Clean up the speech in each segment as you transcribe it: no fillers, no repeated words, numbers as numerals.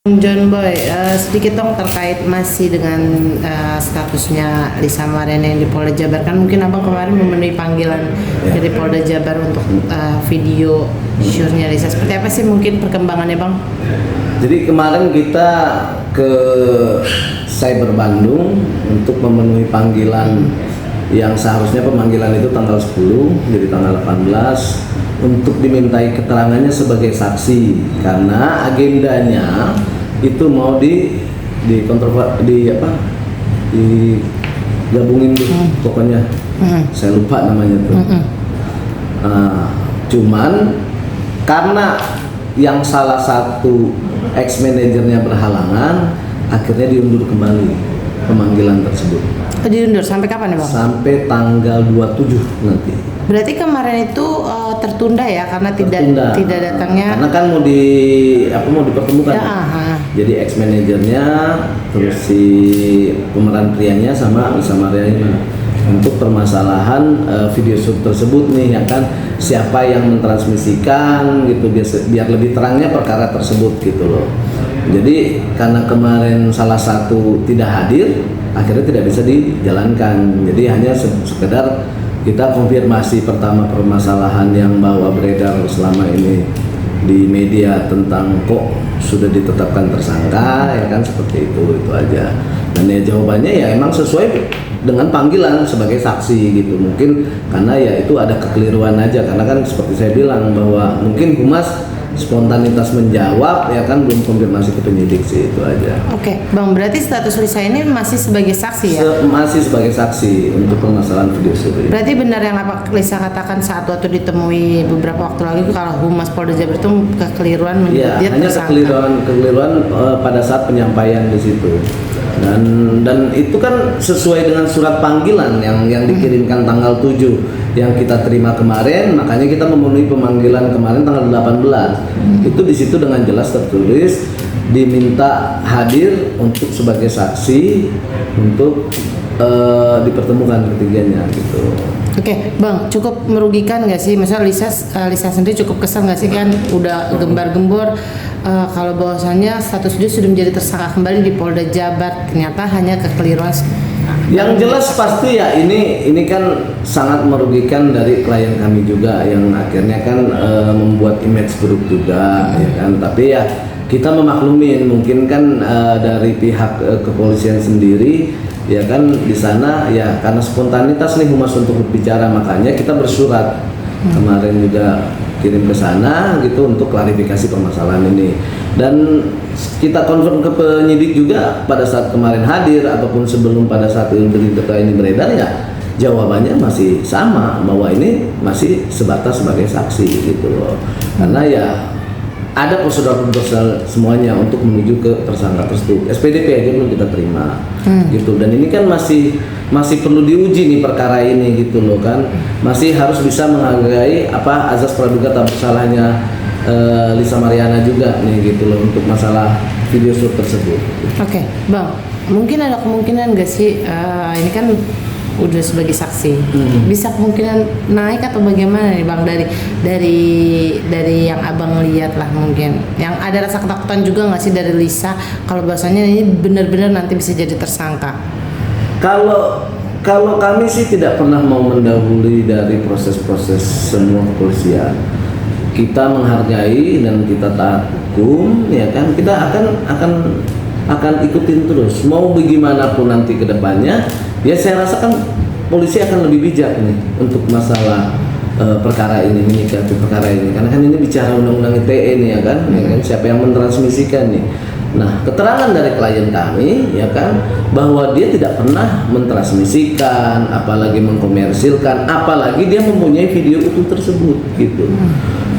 John Boy, sedikit dong terkait masih dengan statusnya Lisa Mariana yang di Polda Jabar. Kan mungkin abang kemarin memenuhi panggilan dari Polda Jabar untuk video syurnya Lisa. Seperti apa sih mungkin perkembangannya bang? Jadi kemarin kita ke Cyber Bandung untuk memenuhi panggilan yang seharusnya pemanggilan itu tanggal 10, jadi tanggal 18 untuk dimintai keterangannya sebagai saksi karena agendanya itu mau digabungin tuh pokoknya saya lupa namanya tuh. Cuman karena yang salah satu ex manajernya berhalangan, akhirnya diundur kembali pemanggilan tersebut. Diundur sampai kapan ya bang? Sampai tanggal 27 nanti. Berarti kemarin itu tertunda ya karena tidak datangnya. Karena kan mau dipertemukan. Ya, Jadi ex manajernya terus si pemeran prianya sama Lisa Mariana untuk permasalahan video shoot tersebut nih ya kan, siapa yang mentransmisikan gitu biar lebih terangnya perkara tersebut gitu loh. Jadi karena kemarin salah satu tidak hadir, akhirnya tidak bisa dijalankan. Jadi hanya sekedar kita konfirmasi pertama permasalahan yang bahwa beredar selama ini di media tentang kok sudah ditetapkan tersangka ya kan, seperti itu aja. Dan ya jawabannya ya emang sesuai dengan panggilan sebagai saksi gitu. Mungkin karena ya itu ada kekeliruan aja, karena kan seperti saya bilang bahwa mungkin humas spontanitas menjawab ya kan, belum konfirmasi ke penyidik sih, itu aja. Oke, bang, berarti status Lisa ini masih sebagai saksi ya? Masih sebagai saksi untuk permasalahan video shoot ini. Berarti benar yang apa Lisa katakan saat waktu ditemui beberapa waktu lalu kalau Humas Polda Jabar itu kekeliruan menyebut dia hanya tersangka. kekeliruan pada saat penyampaian di situ. Dan itu kan sesuai dengan surat panggilan yang dikirimkan tanggal 7 yang kita terima kemarin, makanya kita memenuhi pemanggilan kemarin tanggal 18. Itu di situ dengan jelas tertulis diminta hadir untuk sebagai saksi untuk dipertemukan ketiganya gitu. Oke, bang, cukup merugikan nggak sih? Misal Lisa sendiri cukup kesal nggak sih kan udah gembar-gembor kalau bahwasannya status dia sudah menjadi tersangka kembali di Polda Jabar, ternyata hanya kekeliruan. Yang jelas pasti ya ini kan sangat merugikan dari klien kami juga yang akhirnya kan membuat image buruk juga ya kan. Tapi ya kita memaklumin, mungkin kan dari pihak kepolisian sendiri ya kan di sana ya karena spontanitas nih humas untuk berbicara, makanya kita bersurat kemarin juga kirim ke sana gitu untuk klarifikasi permasalahan ini. Dan kita konfirm ke penyidik juga pada saat kemarin hadir ataupun sebelum pada saat berita ini beredar, ya jawabannya masih sama bahwa ini masih sebatas sebagai saksi gitu loh. Karena ya ada prosedur semuanya untuk menuju ke tersangka tersebut. SPDP aja belum kita terima gitu. Dan ini kan masih perlu diuji nih perkara ini gitu loh kan. Masih harus bisa menghargai azas praduga tak bersalahnya Lisa Mariana juga nih gitu loh untuk masalah video shoot tersebut. Oke, bang, mungkin ada kemungkinan nggak sih ini kan udah sebagai saksi, bisa kemungkinan naik atau bagaimana nih bang dari yang abang lihat lah, mungkin yang ada rasa ketakutan juga nggak sih dari Lisa kalau bahasanya ini benar-benar nanti bisa jadi tersangka? Kalau kami sih tidak pernah mau mendahului dari proses-proses semua kepolisian. Kita menghargai dan kita taat hukum ya kan, kita akan ikutin terus mau bagaimanapun nanti ke depannya. Ya saya rasa kan polisi akan lebih bijak nih untuk masalah perkara ini, menyikapi perkara ini, karena kan ini bicara undang-undang ITE nih ya kan, siapa yang mentransmisikan nih. Nah, keterangan dari klien kami ya kan bahwa dia tidak pernah mentransmisikan, apalagi mengkomersilkan, apalagi dia mempunyai video utuh tersebut gitu.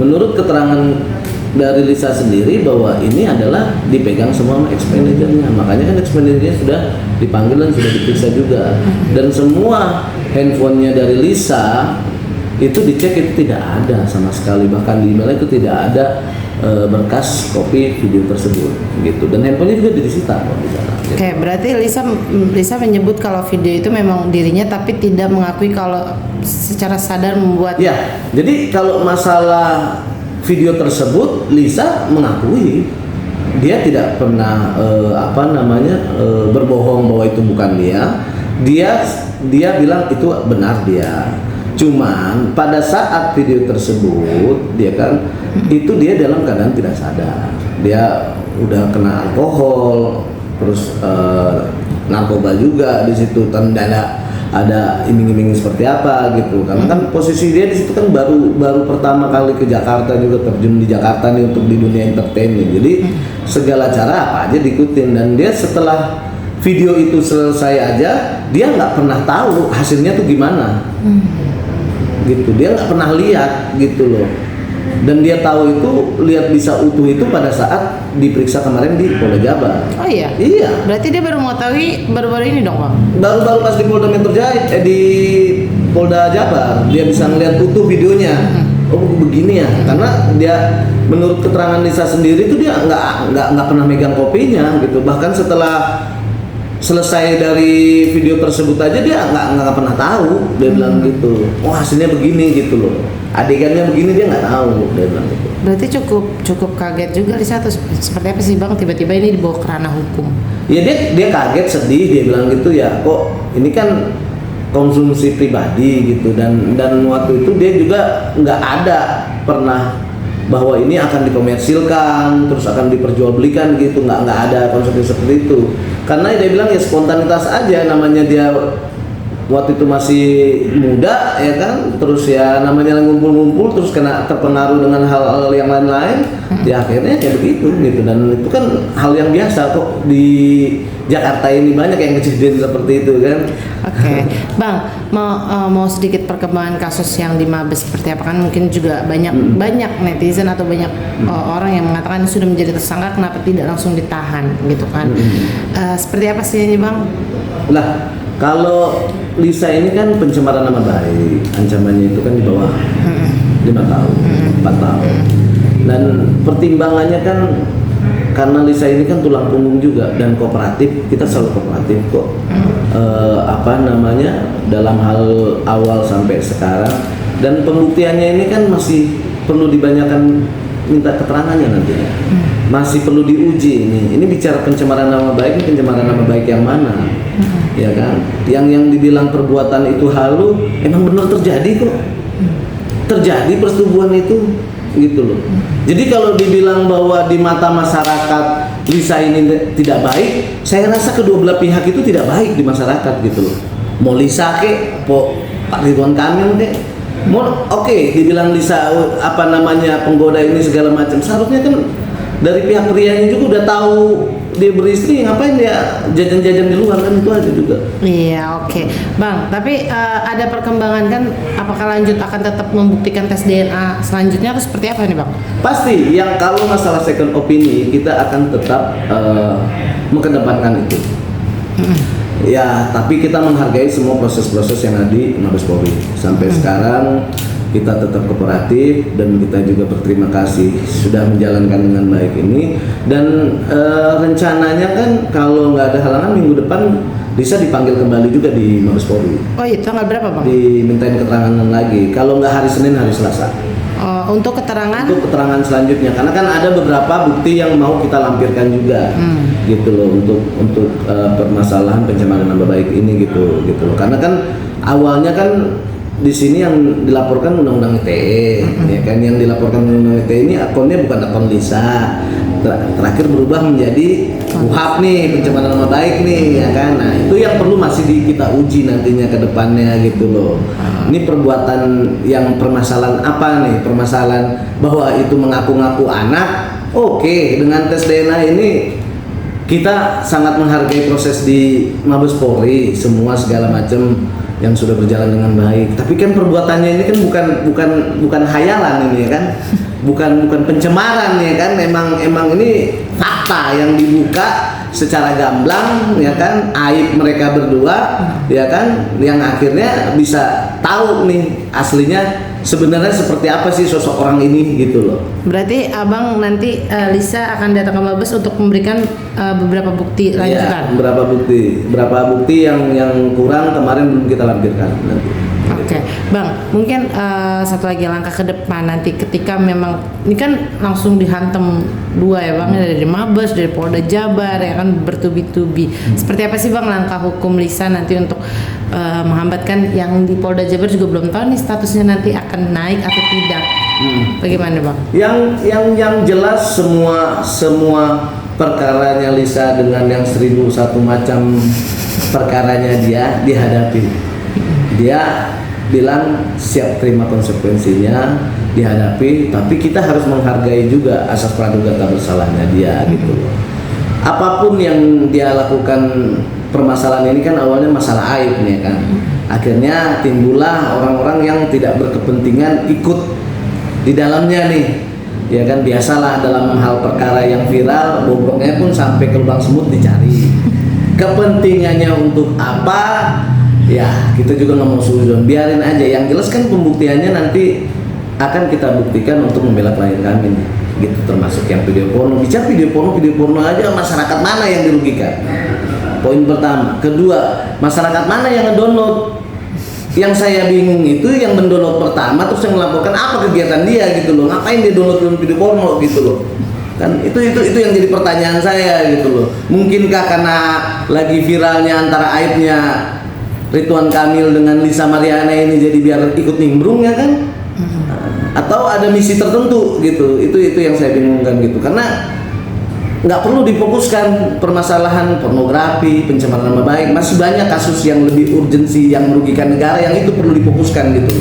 Menurut keterangan dari Lisa sendiri bahwa ini adalah dipegang semua sama ex manajernya, makanya kan ex manajernya sudah dipanggil dan sudah diperiksa juga, dan semua handphonenya dari Lisa itu dicek, itu tidak ada sama sekali, bahkan di emailnya itu tidak ada berkas kopi video tersebut gitu, dan handphonenya juga disita kok di sana. Oke, berarti Lisa menyebut kalau video itu memang dirinya tapi tidak mengakui kalau secara sadar membuat. Ya, jadi kalau masalah video tersebut Lisa mengakui dia tidak pernah berbohong bahwa itu bukan dia bilang itu benar dia. Cuman pada saat video tersebut dia kan itu dia dalam keadaan tidak sadar, dia udah kena alkohol, terus narkoba juga di situ, tanda ada iming-iming seperti apa gitu. Karena kan posisi dia di situ kan baru pertama kali ke Jakarta, juga terjun di Jakarta nih untuk di dunia entertainment. Jadi segala cara apa aja diikutin, dan dia setelah video itu selesai aja dia nggak pernah tahu hasilnya tuh gimana. Gitu, dia nggak pernah lihat gitu loh. Dan dia tahu itu, lihat bisa utuh itu pada saat diperiksa kemarin di Polda Jabar. Oh iya? Iya. Berarti dia baru mengetahui baru-baru ini dong, Bang? Baru-baru pas di Polda Metro Jaya, di Polda Jabar, dia bisa ngelihat utuh videonya. Oh begini ya, karena dia menurut keterangan Lisa sendiri itu dia nggak pernah megang kopinya gitu. Bahkan setelah selesai dari video tersebut aja dia nggak pernah tahu, dia bilang gitu. Oh hasilnya begini gitu loh, adegannya begini dia nggak tahu, dia bilang gitu. Berarti cukup kaget juga Lisa, tuh seperti apa sih Bang tiba-tiba ini dibawa ke ranah hukum? Ya dia kaget, sedih, dia bilang gitu ya, kok ini kan konsumsi pribadi gitu, dan waktu itu dia juga nggak ada pernah bahwa ini akan dikomersilkan terus akan diperjualbelikan gitu, nggak ada konsep seperti itu. Karena dia bilang ya spontanitas aja, namanya dia waktu itu masih muda ya kan, terus ya namanya ngumpul-ngumpul terus kena terpengaruh dengan hal-hal yang lain-lain, ya akhirnya kayak begitu gitu. Dan itu kan hal yang biasa kok di Jakarta ini, banyak yang kejadian seperti itu kan. Oke. Bang, mau sedikit perkembangan kasus yang di Mabes seperti apa, kan mungkin juga banyak netizen atau banyak orang yang mengatakan sudah menjadi tersangka kenapa tidak langsung ditahan gitu kan. Seperti apa sih ini Bang? Lah kalau Lisa ini kan pencemaran nama baik, ancamannya itu kan di bawah 5 tahun, 4 tahun. Dan pertimbangannya kan karena Lisa ini kan tulang punggung juga dan kooperatif, kita selalu kooperatif kok. Dalam hal awal sampai sekarang, dan pembuktiannya ini kan masih perlu dibanyakan minta keterangannya nantinya. Masih perlu diuji ini bicara pencemaran nama baik, ini pencemaran nama baik yang mana? Ya kan? Yang dibilang perbuatan itu halu, emang benar terjadi kok. Terjadi persetubuhan itu gitu loh. Jadi kalau dibilang bahwa di mata masyarakat Lisa ini tidak baik, saya rasa kedua belah pihak itu tidak baik di masyarakat gitu loh. Mau Lisa Pak Ridwan Kamil oke, dibilang Lisa penggoda ini segala macam, seharusnya kan dari pihak prianya juga udah tahu dia beristri, ngapain dia jajan-jajan di luar, kan itu aja juga. Iya, oke. Bang, tapi ada perkembangan kan, apakah lanjut akan tetap membuktikan tes DNA selanjutnya atau seperti apa nih Bang? Pasti, yang kalau masalah second opinion kita akan tetap mengedepankan itu. Ya, tapi kita menghargai semua proses-proses yang ada di Mabes Polri. Sampai sekarang kita tetap kooperatif, dan kita juga berterima kasih sudah menjalankan dengan baik ini. Dan rencananya kan kalau nggak ada halangan minggu depan Lisa dipanggil kembali juga di Mabes Polri. Oh iya, tanggal berapa Bang? Dimintain keterangan lagi. Kalau nggak hari Senin, hari Selasa. Untuk keterangan? Untuk keterangan selanjutnya, karena kan ada beberapa bukti yang mau kita lampirkan juga, gitu loh, untuk permasalahan pencemaran nama baik ini gitu loh. Karena kan awalnya kan di sini yang dilaporkan undang-undang ITE, ya kan, yang dilaporkan undang-undang ITE ini akunnya bukan akun Lisa. Terakhir berubah menjadi UHAP nih, pencemaran nama baik nih, ya kan. Nah, itu yang perlu masih kita uji nantinya ke depannya gitu loh. Ini perbuatan yang permasalahan apa nih? Permasalahan bahwa itu mengaku-ngaku anak. Oke, dengan tes DNA ini kita sangat menghargai proses di Mabes Polri, semua segala macam yang sudah berjalan dengan baik. Tapi kan perbuatannya ini kan bukan hayalan ini, ya kan? Bukan pencemaran, ya kan? Emang ini fakta yang dibuka secara gamblang, ya kan, aib mereka berdua, ya kan, yang akhirnya bisa tahu nih aslinya sebenarnya seperti apa sih sosok orang ini gitu loh. Berarti Abang nanti Lisa akan datang ke Mabes untuk memberikan beberapa bukti lanjutan. Ya, beberapa bukti yang kurang kemarin belum kita lampirkan nanti. Oke, Bang, mungkin satu lagi langkah ke depan nanti ketika memang ini kan langsung dihantam dua ya Bang, dari Mabes, dari Polda Jabar ya kan bertubi-tubi. Seperti apa sih Bang langkah hukum Lisa nanti untuk menghambatkan yang di Polda Jabar juga belum tahu nih statusnya nanti akan naik atau tidak. Bagaimana Bang? Yang jelas semua perkaranya Lisa dengan yang 1001 macam perkaranya dia dihadapi. Dia bilang siap terima konsekuensinya, dihadapi, tapi kita harus menghargai juga asas praduga tak bersalahnya dia gitu loh. Apapun yang dia lakukan, permasalahan ini kan awalnya masalah aib nih kan. Akhirnya timbullah orang-orang yang tidak berkepentingan ikut di dalamnya nih. Ya kan, biasalah dalam hal perkara yang viral, bobroknya pun sampai ke lubang semut dicari. Kepentingannya untuk apa? Ya kita juga nggak mau suzon, biarin aja. Yang jelas kan pembuktiannya nanti akan kita buktikan untuk membela klien kami nih, gitu. Termasuk yang video porno, bicara video porno aja masyarakat mana yang dirugikan? Poin pertama. Kedua, masyarakat mana yang ngedownload? Yang saya bingung itu yang mendownload pertama terus yang melaporkan apa kegiatan dia gitu loh, ngapain dia download video porno gitu loh. Kan itu yang jadi pertanyaan saya gitu loh. Mungkinkah karena lagi viralnya antara aibnya Ridwan Kamil dengan Lisa Mariana ini jadi biar ikut nimbrung ya kan? Atau ada misi tertentu gitu? Itu yang saya bingungkan gitu. Karena nggak perlu difokuskan permasalahan pornografi, pencemaran nama baik. Masih banyak kasus yang lebih urgensi yang merugikan negara yang itu perlu difokuskan gitu.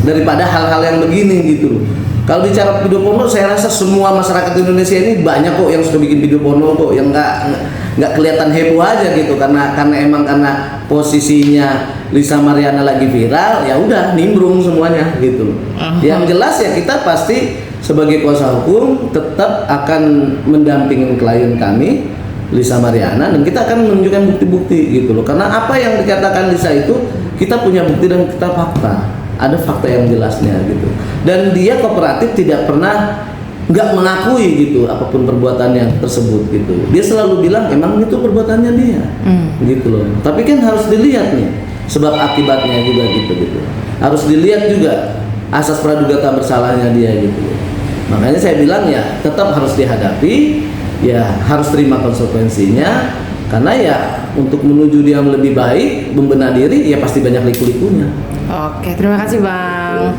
Daripada hal-hal yang begini gitu. Kalau bicara video porno, saya rasa semua masyarakat Indonesia ini banyak kok yang suka bikin video porno kok, yang nggak kelihatan heboh aja gitu, karena posisinya Lisa Mariana lagi viral, ya udah nimbrung semuanya gitu. Yang jelas ya kita pasti sebagai kuasa hukum tetap akan mendampingin klien kami Lisa Mariana, dan kita akan menunjukkan bukti-bukti gitu loh. Karena apa yang dikatakan Lisa itu kita punya bukti dan kita fakta. Ada fakta yang jelasnya gitu, dan dia kooperatif, tidak pernah nggak mengakui gitu apapun perbuatannya tersebut gitu. Dia selalu bilang emang itu perbuatannya dia, gitu loh. Tapi kan harus dilihat nih sebab akibatnya juga gitu. Harus dilihat juga asas praduga tak bersalahnya dia gitu. Makanya saya bilang ya tetap harus dihadapi, ya harus terima konsekuensinya. Karena ya untuk menuju dia yang lebih baik, membenah diri, ya pasti banyak liku-likunya. Oke, terima kasih Bang.